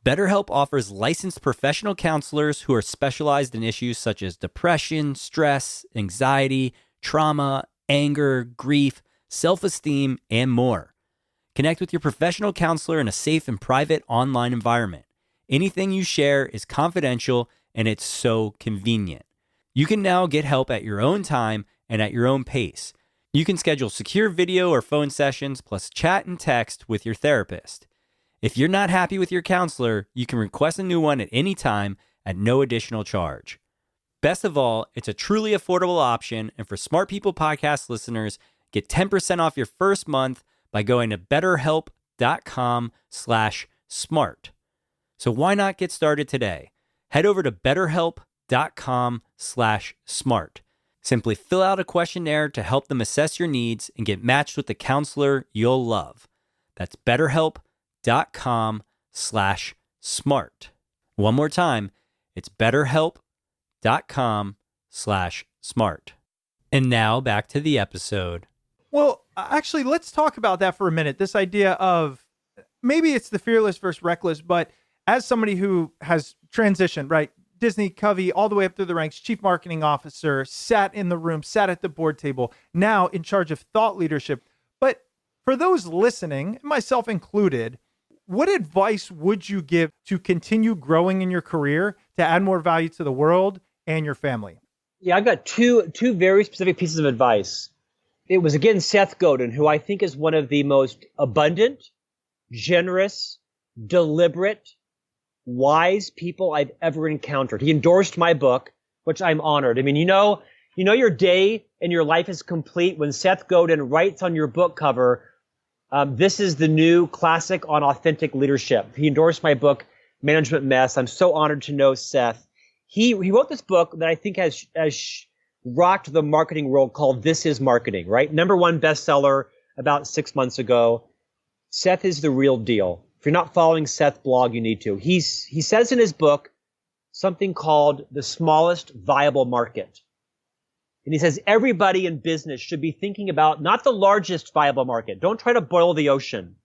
BetterHelp offers licensed professional counselors who are specialized in issues such as depression, stress, anxiety, trauma, anger, grief, self-esteem, and more. Connect with your professional counselor in a safe and private online environment. Anything you share is confidential, and it's so convenient. You can now get help at your own time and at your own pace. You can schedule secure video or phone sessions, plus chat and text with your therapist. If you're not happy with your counselor, you can request a new one at any time at no additional charge. Best of all, it's a truly affordable option, and for Smart People Podcast listeners, get 10% off your first month by going to betterhelp.com/smart. So why not get started today? Head over to betterhelp.com/smart. Simply fill out a questionnaire to help them assess your needs and get matched with the counselor you'll love. That's betterhelp.com/smart. One more time, it's betterhelp.com/smart. And now back to the episode. Well, actually, let's talk about that for a minute. This idea of maybe it's the fearless versus reckless, but as somebody who has transitioned, right? Disney, Covey, all the way up through the ranks, chief marketing officer, sat in the room, sat at the board table, now in charge of thought leadership. But for those listening, myself included, what advice would you give to continue growing in your career, to add more value to the world and your family? Yeah, I've got two very specific pieces of advice. It was, again, Seth Godin, who I think is one of the most abundant, generous, deliberate, wise people I've ever encountered. He endorsed my book, which I'm honored. I mean, you know your day and your life is complete when Seth Godin writes on your book cover, this is the new classic on authentic leadership. He endorsed my book, Management Mess. I'm so honored to know Seth. He wrote this book that I think has rocked the marketing world, called This Is Marketing, right? #1 bestseller about 6 months ago. Seth is the real deal. If you're not following Seth's blog, you need to. He says in his book something called the smallest viable market. And he says everybody in business should be thinking about not the largest viable market. Don't try to boil the ocean.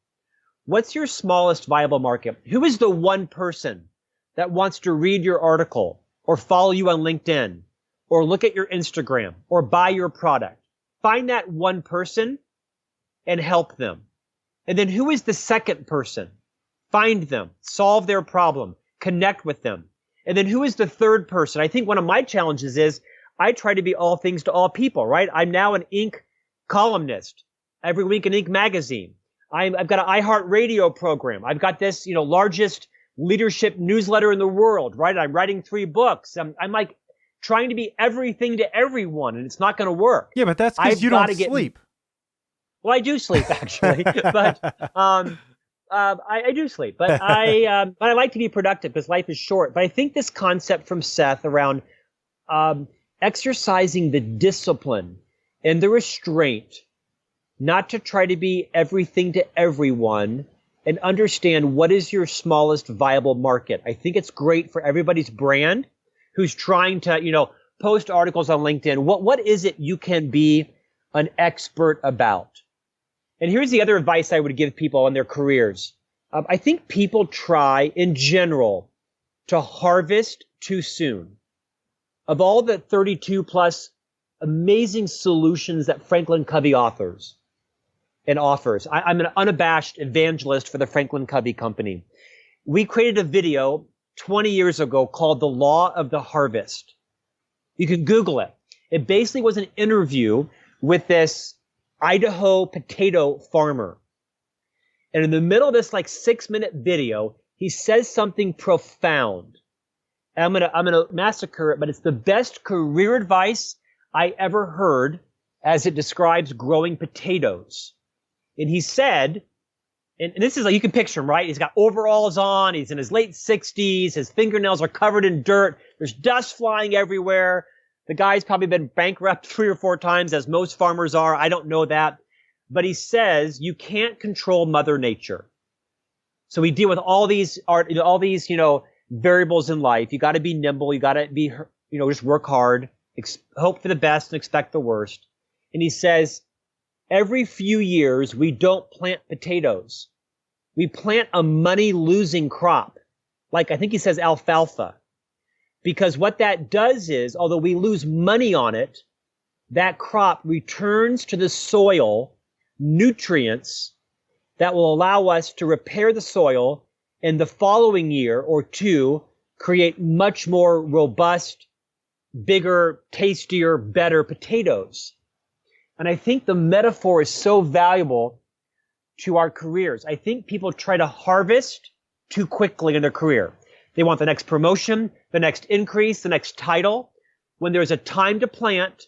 What's your smallest viable market? Who is the one person that wants to read your article or follow you on LinkedIn or look at your Instagram or buy your product? Find that one person and help them. And then who is the second person? Find them, solve their problem, connect with them. And then who is the third person? I think one of my challenges is I try to be all things to all people, right? I'm now an Inc. columnist, every week in Inc. magazine. I've got an iHeartRadio program. I've got this, largest leadership newsletter in the world, right? I'm writing 3 books. I'm like trying to be everything to everyone, and it's not going to work. Yeah, but that's because you don't sleep. Well, I do sleep actually, but I do sleep. But I like to be productive because life is short. But I think this concept from Seth around exercising the discipline and the restraint not to try to be everything to everyone and understand what is your smallest viable market. I think it's great for everybody's brand who's trying to, post articles on LinkedIn. What is it you can be an expert about? And here's the other advice I would give people in their careers. I think people try in general to harvest too soon. Of all the 32 plus amazing solutions that FranklinCovey offers, I'm an unabashed evangelist for the FranklinCovey company. We created a video 20 years ago called The Law of the Harvest. You can Google it. It basically was an interview with this Idaho potato farmer. And in the middle of this 6-minute video, he says something profound. And I'm gonna massacre it, but it's the best career advice I ever heard as it describes growing potatoes. And he said, and this is you can picture him, right? He's got overalls on. He's in his late 60s. His fingernails are covered in dirt. There's dust flying everywhere. The guy's probably been bankrupt 3 or 4 times, as most farmers are. I don't know that. But he says you can't control Mother Nature. So we deal with all these variables in life. You got to be nimble. You got to be, just work hard, hope for the best and expect the worst. And he says, every few years, we don't plant potatoes. We plant a money-losing crop. like I think he says alfalfa. Because what that does is, although we lose money on it, that crop returns to the soil nutrients that will allow us to repair the soil and the following year or two create much more robust, bigger, tastier, better potatoes. And I think the metaphor is so valuable to our careers. I think people try to harvest too quickly in their career. They want the next promotion, the next increase, the next title, when there's a time to plant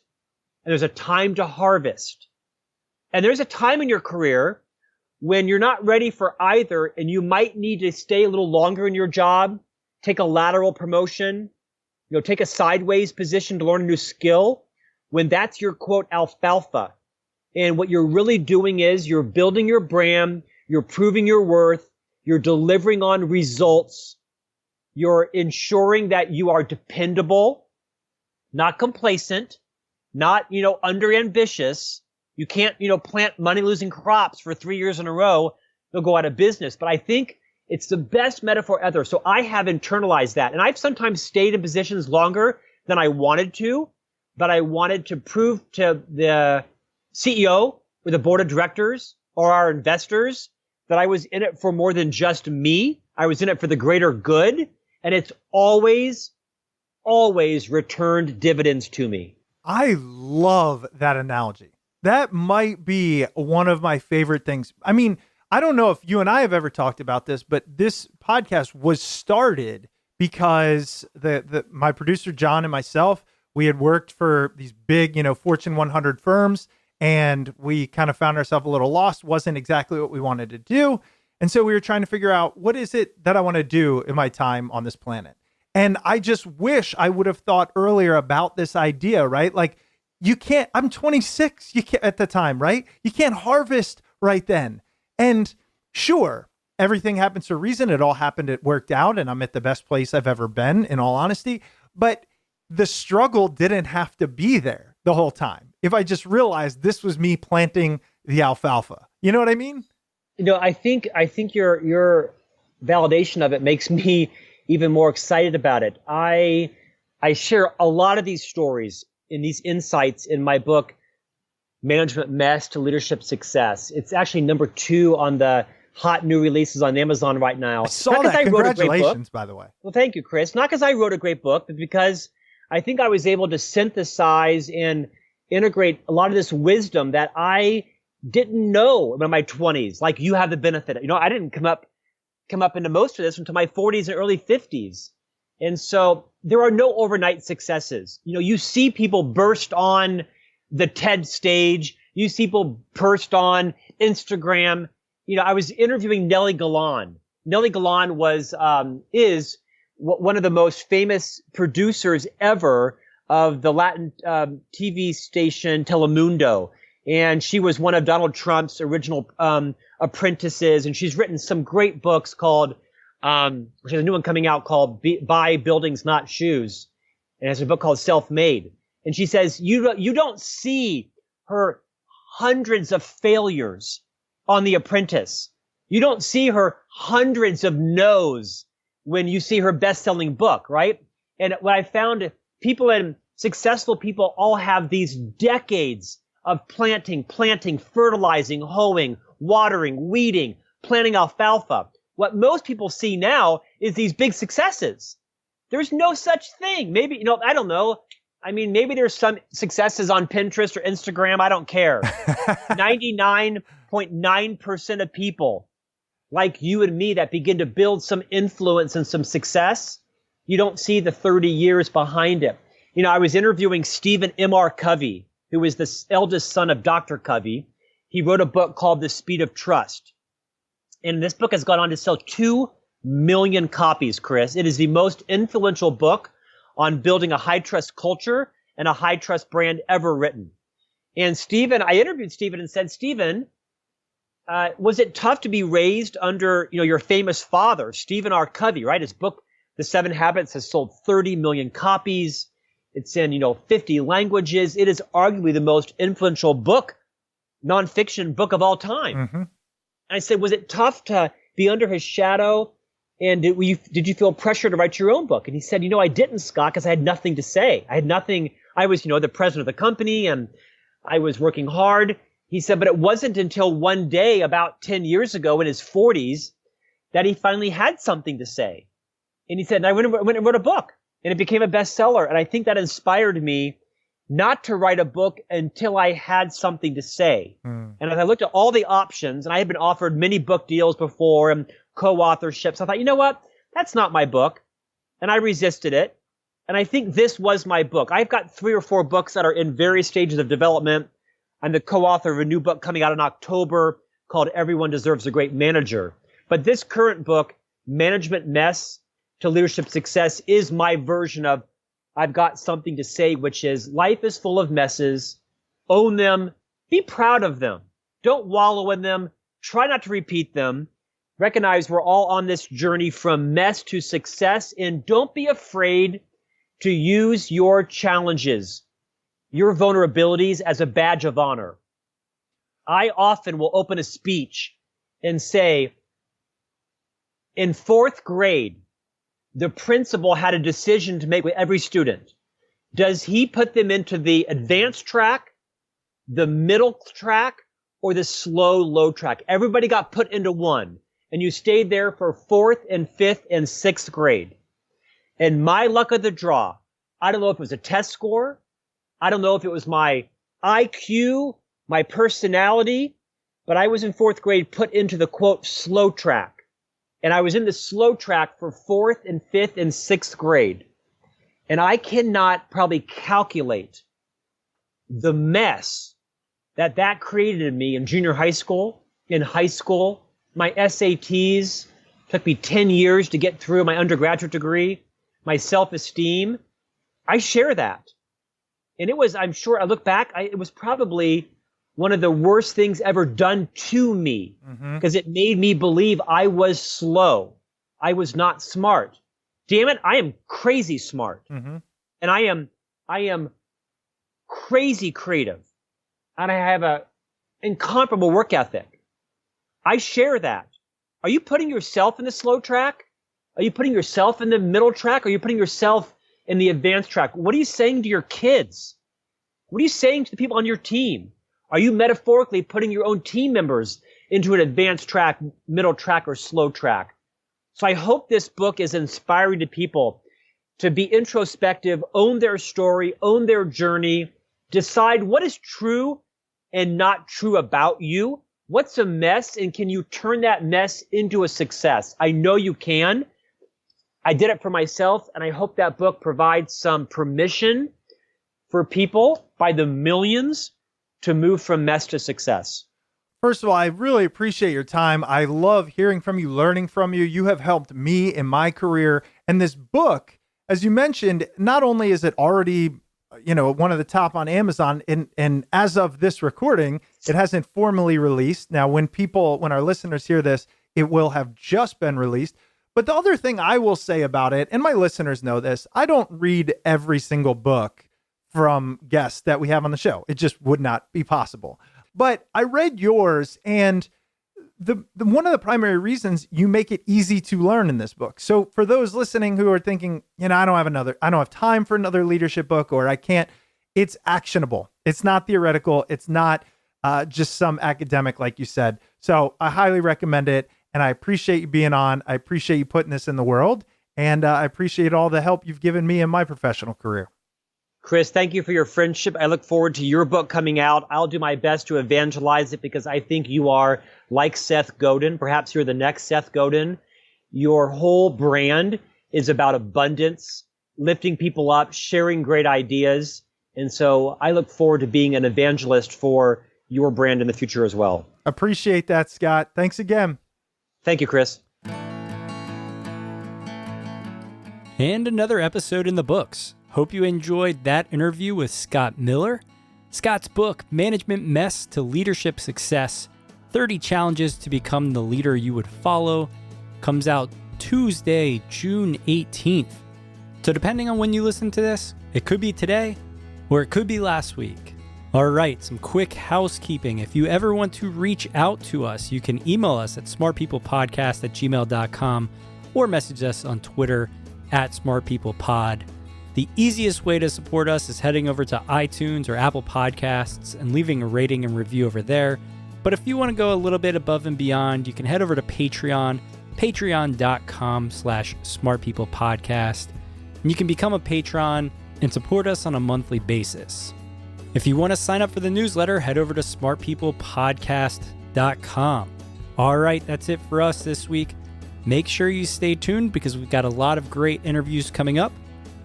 and there's a time to harvest. And there's a time in your career when you're not ready for either, and you might need to stay a little longer in your job, take a lateral promotion, take a sideways position to learn a new skill, when that's your quote alfalfa. And what you're really doing is you're building your brand, you're proving your worth, you're delivering on results, you're ensuring that you are dependable, not complacent, not, under ambitious. You can't, plant money losing crops for 3 years in a row. They'll go out of business. But I think it's the best metaphor ever. So I have internalized that. And I've sometimes stayed in positions longer than I wanted to, but I wanted to prove to the CEO or the board of directors or our investors that I was in it for more than just me. I was in it for the greater good. And it's always returned dividends to me. I love that analogy. That might be one of my favorite things. I mean, I don't know if you and I have ever talked about this, but this podcast was started because my producer, John, and myself, we had worked for these big, Fortune 100 firms, and we kind of found ourselves a little lost. Wasn't exactly what we wanted to do. And so we were trying to figure out, what is it that I want to do in my time on this planet? And I just wish I would have thought earlier about this idea, right? Like, you can't, I'm 26 at the time, right? You can't harvest right then. And sure, everything happens for a reason. It all happened, it worked out, and I'm at the best place I've ever been, in all honesty. But the struggle didn't have to be there the whole time. If I just realized this was me planting the alfalfa, you know what I mean? I think your validation of it makes me even more excited about it. I share a lot of these stories in these insights in my book, Management Mess to Leadership Success. It's actually number 2 on the hot new releases on Amazon right now. I saw that. Congratulations, by the way. Well, thank you, Chris. Not because I wrote a great book, but because I think I was able to synthesize and integrate a lot of this wisdom that I didn't know in my 20s. Like, you have the benefit. I didn't come up into most of this until my 40s and early 50s. And so there are no overnight successes. You see people burst on the TED stage. You see people burst on Instagram. I was interviewing Nellie Galan. Nellie Galan is one of the most famous producers ever of the Latin TV station Telemundo. And she was one of Donald Trump's original apprentices. And she's written some great books called, she has a new one coming out called Buy Buildings, Not Shoes. And has a book called Self-Made. And she says, you don't see her hundreds of failures on The Apprentice. You don't see her hundreds of no's when you see her best-selling book, right? And what I found, successful people all have these decades of planting, fertilizing, hoeing, watering, weeding, planting alfalfa. What most people see now is these big successes. There's no such thing. Maybe, I don't know. I mean, maybe there's some successes on Pinterest or Instagram. I don't care. 99.9% of people like you and me that begin to build some influence and some success, you don't see the 30 years behind it. I was interviewing Stephen M.R. Covey, who is the eldest son of Dr. Covey. He wrote a book called The Speed of Trust. And this book has gone on to sell 2 million copies, Chris. It is the most influential book on building a high trust culture and a high trust brand ever written. And I interviewed Stephen and said, Stephen, was it tough to be raised under, your famous father, Stephen R. Covey, right? His book, The 7 Habits, has sold 30 million copies. It's in, 50 languages. It is arguably the most influential book, nonfiction book of all time. Mm-hmm. And I said, was it tough to be under his shadow And did you feel pressure to write your own book? And he said, I didn't, Scott, because I had nothing to say. I had nothing. I was, the president of the company and I was working hard. He said, but it wasn't until one day about 10 years ago in his 40s that he finally had something to say. And he said, and I went and wrote a book and it became a bestseller. And I think that inspired me not to write a book until I had something to say. And as I looked at all the options, and I had been offered many book deals before and co-authorships, I thought, you know what? That's not my book. And I resisted it. And I think this was my book. I've got 3 or 4 books that are in various stages of development. I'm the co-author of a new book coming out in October called Everyone Deserves a Great Manager. But this current book, Management Mess to Leadership Success, is my version of I've got something to say, which is life is full of messes. Own them. Be proud of them. Don't wallow in them. Try not to repeat them. Recognize we're all on this journey from mess to success, and don't be afraid to use your challenges, your vulnerabilities as a badge of honor. I often will open a speech and say, in 4th grade, the principal had a decision to make with every student. Does he put them into the advanced track, the middle track, or the slow, low track? Everybody got put into one, and you stayed there for 4th and 5th and 6th grade. And my luck of the draw, I don't know if it was a test score. I don't know if it was my IQ, my personality, but I was in 4th grade put into the, quote, slow track. And I was in the slow track for 4th and 5th and 6th grade. And I cannot probably calculate the mess that created in me in junior high school, in high school. My SATs took me 10 years to get through my undergraduate degree. My self-esteem, I share that. And it was, I'm sure, I look back, it was probably one of the worst things ever done to me because it made me believe I was slow. I was not smart. Damn it, I am crazy smart. And I am crazy creative. And I have a incomparable work ethic. I share that. Are you putting yourself in the slow track? Are you putting yourself in the middle track? Are you putting yourself in the advanced track? What are you saying to your kids? What are you saying to the people on your team? Are you metaphorically putting your own team members into an advanced track, middle track, or slow track? So I hope this book is inspiring to people to be introspective, own their story, own their journey, decide what is true and not true about you. What's a mess, and can you turn that mess into a success? I know you can. I did it for myself, and I hope that book provides some permission for people by the millions to move from mess to success. First of all, I really appreciate your time. I love hearing from you, learning from you. You have helped me in my career. And this book, as you mentioned, not only is it already, one of the top on Amazon, and as of this recording, it hasn't formally released. Now, when our listeners hear this, it will have just been released. But the other thing I will say about it, and my listeners know this, I don't read every single book from guests that we have on the show. It just would not be possible. But I read yours, and the one of the primary reasons you make it easy to learn in this book. So for those listening who are thinking, I don't have time for another leadership book, or I can't, it's actionable. It's not theoretical. It's not just some academic, like you said. So I highly recommend it. And I appreciate you being on. I appreciate you putting this in the world. And I appreciate all the help you've given me in my professional career. Chris, thank you for your friendship. I look forward to your book coming out. I'll do my best to evangelize it because I think you are like Seth Godin. Perhaps you're the next Seth Godin. Your whole brand is about abundance, lifting people up, sharing great ideas. And so I look forward to being an evangelist for your brand in the future as well. Appreciate that, Scott. Thanks again. Thank you, Chris. And another episode in the books. Hope you enjoyed that interview with Scott Miller. Scott's book, Management Mess to Leadership Success, 30 Challenges to Become the Leader You Would Follow, comes out Tuesday, June 18th. So depending on when you listen to this, it could be today or it could be last week. All right, some quick housekeeping. If you ever want to reach out to us, you can email us at smartpeoplepodcast@gmail.com or message us on Twitter at SmartPeoplePod. The easiest way to support us is heading over to iTunes or Apple Podcasts and leaving a rating and review over there. But if you want to go a little bit above and beyond, you can head over to Patreon, patreon.com/smartpeoplepodcast. And you can become a patron and support us on a monthly basis. If you want to sign up for the newsletter, head over to smartpeoplepodcast.com. All right, that's it for us this week. Make sure you stay tuned because we've got a lot of great interviews coming up,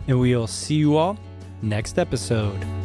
and we'll see you all next episode.